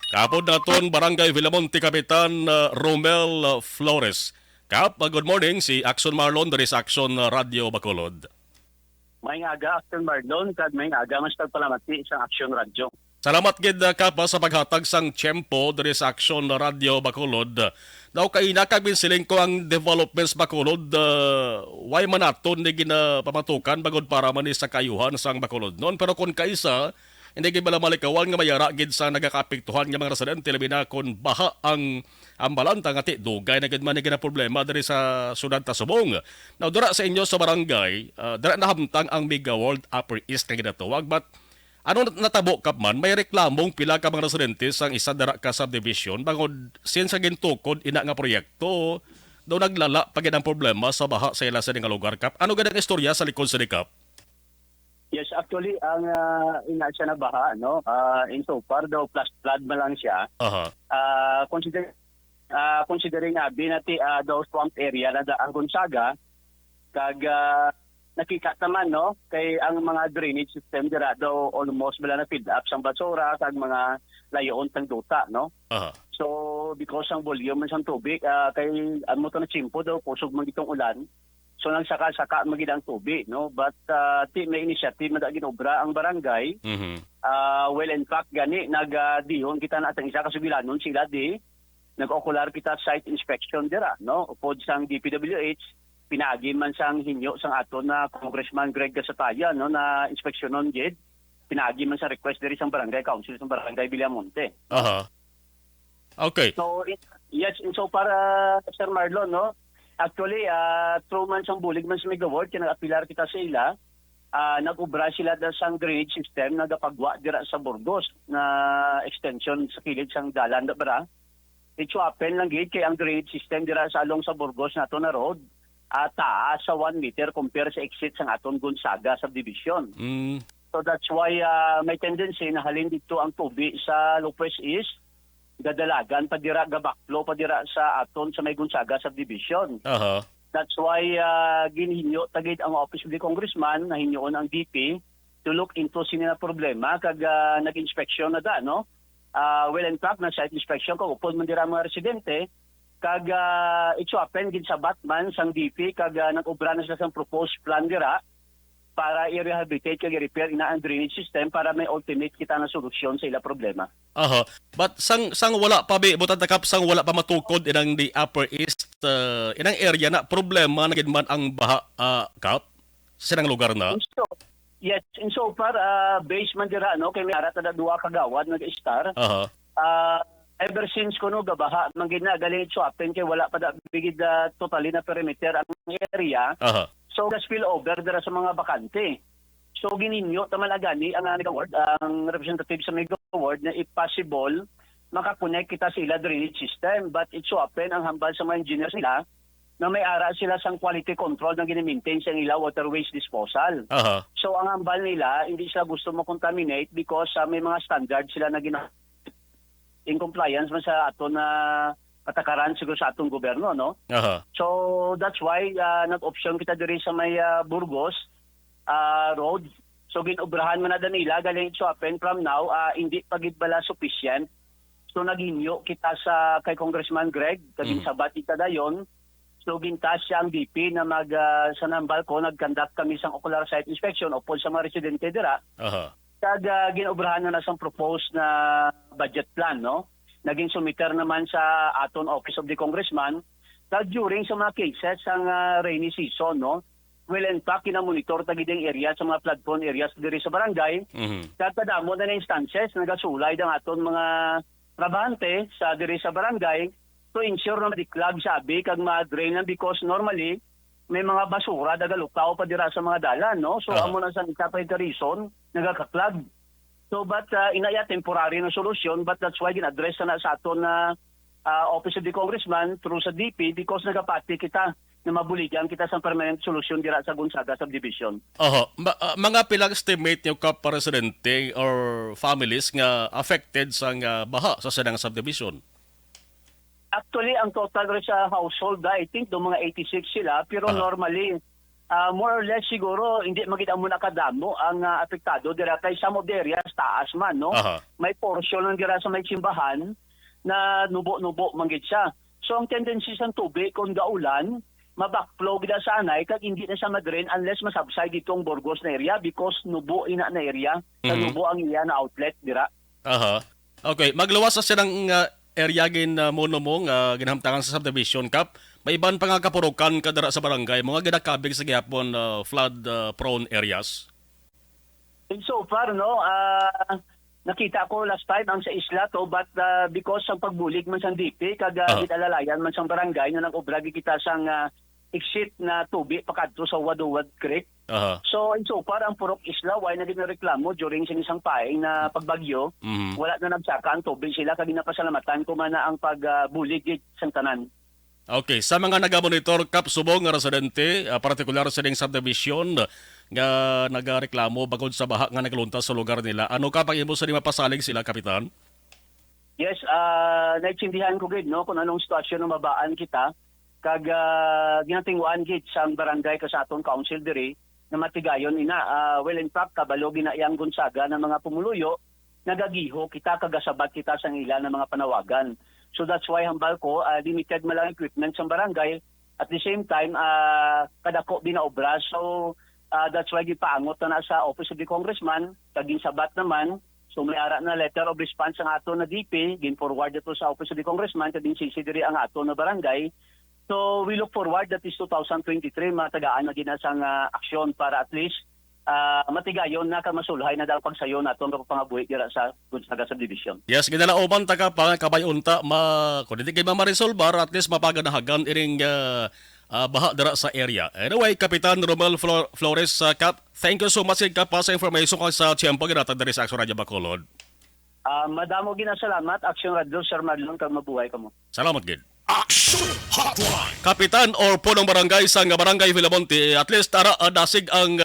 Kapod naton Barangay Villamonte Kapitan Romel Flores. Good morning si Action Marlon dari sa Action Radio Bacolod. May aga, Action Marlon, kag may aga, mas tagpalamati sa Action Radio. Salamat gid Kap sa paghatag sang tiyempo dari sa Action Radio Bacolod. Daw kay nakabin siling ko ang developments Bacolod, why man aton ni ginapamatukan bagod para man sa kayuhan sang Bacolod noon. Pero kung kaisa, hindi gid bala malikawan nga mayara gid sa nagakapektuhan nga mga residente labi na kon baha ang balanta nga ti dugay na gid man na problema diri sa sudad ta Subong. Now dira sa inyo sa barangay, dira nahamtang ang Mega World Upper East nga ginatawag, but ano natabo kap man may reklamong pila ka mga residente sang isa dira ka subdivision bangod since sa gintukod ina nga proyekto daw naglala pagid ang problema sa baha sa ila sa nga lugar kap. Ano gid ang istorya sa likod sa kap? Yes, actually, ang ina siya na baha, no? In so far, daw plus flood man lang siya. Considering binati daw swamp area na ang Gonzaga, kag nakita naman, no? Kay ang mga drainage system dira daw almost wala na fill up sa basura, kag mga layoon tang duta, no? So, because ang volume ng tubig, kay mo to na chimpo daw, kusog man itong ulan, so nagsaka-saka magid ang tubig, no? But may initiative na ginobra ang barangay. Well, in fact, gani nagdihon kita na atang isa kasugilanon sila di nag-ocular kita site inspection dira, no? Upod sang DPWH, pinagi man sang hinyo sang aton na Congressman Greg Gasataya, no, na inspeksyonon gid. Pinagi man sa request diri sang barangay council sang barangay Villamonte. Okay. So yes, so para Sir Marlon, no? Actually, through man sang bulig man sa Mega World, kinag-apilar kita sa ila, nag-ubra sila da sang drainage system, nagapagwa dira sa Burgos na extension sa kilid sang dalan da bara. Itsuapen lang gid kay ang drainage system dira sa along sa Burgos nato na road, taas sa 1 meter compare sa exit sang aton Gonzaga subdivision. So that's why may tendency na halin dito ang tubig sa Lopez East, gadalagan padira gabaklo padira sa aton sa may Gonzaga subdivision. That's why ginhinyo tagid ang office of the congressman na hinyoon ang DP to look into sino na problema kag nag-inspection na da, no? Well, in fact, na site inspection ko upod man dira mga residente kag itsuapen gid sa Batman sang DP kag nag-ubra na sila sang proposed plan dira para i-rehabilitate kag i-repair ina ang drainage system para may ultimate kita na solusyon sa ila problema. But sang wala pa butan takap sang wala pa matukod inang the Upper East inang area na problema na gid man ang baha kap sa sinang lugar na. Yes, in so far based man dira, no, kay may ara tada duha ka gawad nag-star. Ever since kuno gabaha man gid na galing swapen kay wala pa da bigid totally na perimeter ang area. So the spillover dira sa mga bakante. So gininyo taman agani ang Mega Ward, ang representative sa Mega Ward na if possible makakonect kita sila drainage system, but it's so open ang hambal sa mga engineers nila na may ara sila sang quality control na gini-maintain sa ila water waste disposal. So ang hambal nila hindi sila gusto mo-contaminate because may mga standard sila na in compliance man sa aton na patakaran siguro sa atong gobyerno, no? So that's why nag-option kita diri sa may Burgos road. So ginobrahan man na nila galing so open from now, hindi pagid bala sufficient. So naghinyo kita sa kay Congressman Greg kagin sabat kita dayon. So gintas siya ang DP na sa nambal ko nag-conduct kami sang ocular site inspection upod sa mga residente dira. Kag ginobrahan na sang proposed na budget plan, no? Naging sumiter naman sa aton Office of the Congressman kag during sa mga cases sang rainy season, no? Well, in fact, kinamonitor tagid ang area sa mga flood prone areas diri sa barangay. Kag kadamo na instances nagasulay ang aton mga trabahante sa diri sa barangay to ensure na madiklag sabi kag ma-drain lang because normally may mga basura dagalukaw pa dira sa mga dalan, no? So amo na sa isa pa reason nagakaklag. So but inaya temporary na solusyon, but that's why gin-address na sa aton na Office of the Congressman through sa DP because nagapati kita na mabuligan kita sa permanent solusyon dira sa Gonzaga subdivision. Mga pilang estimate niyo ka para residente or families nga affected sa baha sa sinang subdivision? Actually, ang total sa household, I think, do mga 86 sila, pero normally more or less siguro hindi magita mo nakadamo ang apektado dira kay some of the areas taas man no. Aha. May portion lang dira sa may simbahan na nubo-nubo manggid siya. So ang tendency sa tubig kung gaulan, mabackflow gida sa anay kag hindi na siya mag-drain unless masubside ditong Burgos na area because nubo ina na area, nubo ang iya na outlet dira. Aha. Okay, magluwas sa siya ng area gin mono mo nga ginhamtangan sa subdivision cap. May iban pa nga kapurukan kadara sa barangay mga ginakabig sa gihapon flood prone areas. And so far no, nakita ko last time ang sa isla to but because ang pagbulig man sa DP kag gitalalayan man sa barangay na nag-obragi kita sang exit na tubig pakadto sa Waduwad Creek. So and so far ang Purok Isla why na ginareklamo during sa isang paing na pagbagyo, wala na nagsaka ang tubig sila kag ginapasalamatan ko man na ang pagbulig sa tanan. Okay, sa mga nagamonitor kap subong nga residente, partikular sa ding subdivision nga nagareklamo bagod sa baha nga nagluntas sa lugar nila. Ano ka pag imo sa di mapasalig sila, Kapitan? Yes, naitsindihan ko gid no kung anong sitwasyon ng mabaan kita kag ginatingwaan gid sa barangay ka sa aton council diri na matigayon ina well in fact kabalo ginayang Gonzaga ng mga pumuluyo nagagiho kita kagasabat kita sa ilan ng mga panawagan. So that's why hambal ko limited man lang equipment sa barangay at the same time kadako binaobra. So that's why gipaangot na sa Office of the Congressman kaging sabat naman. So may ara na letter of response ang ato na DP gin forward ito sa Office of the Congressman kaging CC diri ang ato na barangay. So we look forward that is 2023 matagaan na ginasang aksyon para at least matigayon na masulhay na daw pagsayo naton sa pangabuhi dira sa Gonzaga Subdivision. Yes, ginalauban ta ka pa kabayunta kung hindi kay ma-resolve at least mapaganahagan iring baha dira sa area. Anyway, Kapitan Romel Flores Kap, thank you so much ka pa sa information ka sa tiyempo ginatag diri sa Action Radio Bacolod. Madamo ginasalamat Action Radio Sir Marlon kag mabuhay kamo. Salamat gid. Action Hotline. Kapitan or punong barangay sa Barangay Villamonte, at least dasig ang